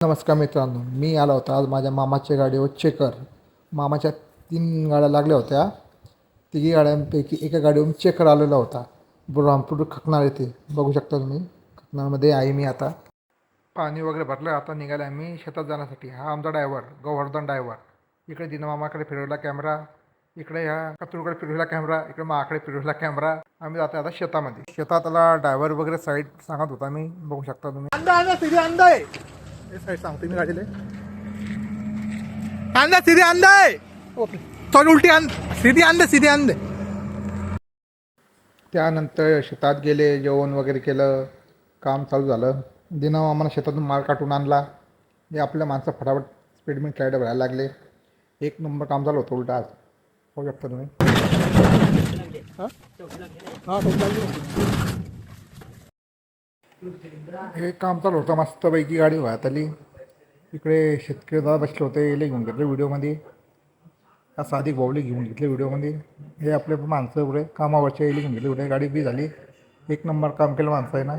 नमस्कार मित्रांनो, मी आला होता आज माझ्या मामाच्या गाडीवर चेकर. मामाच्या 3 गाड्या लागल्या होत्या. तिघी गाड्यांपैकी एका गाडीवरून चेकर आलेला होता. बुरहानपूर खकनाळ येथे बघू शकता तुम्ही. खकनाळमध्ये आहे मी आता. पाणी वगैरे भरलं, आता निघाले आम्ही शेतात जाण्यासाठी. हा आमचा ड्रायव्हर, गोवर्धन ड्रायव्हर. इकडे दिनमामाकडे फिरवला कॅमेरा, इकडे ह्या कत्रूकडे फिरवला कॅमेरा, इकडे माकडे फिरवला कॅमेरा. आम्ही जातो आता शेतामध्ये. शेतातला ड्रायव्हर वगैरे साईड सांगत होता मी, बघू शकता तुम्ही. अंदा आहे साईड सांगतो मी गाडीला. अंदा सीधे अंदा आहे. ओके सॉरी, उलटी सीधी अंदे. त्यानंतर शेतात गेले, जेवण वगैरे केलं, काम चालू झालं. दिना आम्हाला शेतातून माल काढून आणला. हे आपल्या माणसं फटाफट स्पीडमेंट स्लाईड भरायला लागले. एक नंबर काम झालं होतं उलटा आज, होऊ शकता तुम्ही. हे काम चालू होतं, मस्तपैकी गाडी वाहत आली. इकडे शेतकरी दादा बसले होते, येले घेऊन घेतले व्हिडिओमध्ये. हा साधी बावली घेऊन घेतले व्हिडिओमध्ये. हे आपले माणसं पुढे कामावरचे येले घेऊन घेतले व्हिडिओ. गाडी बी झाली, एक नंबर काम केलं माणसं आहे ना.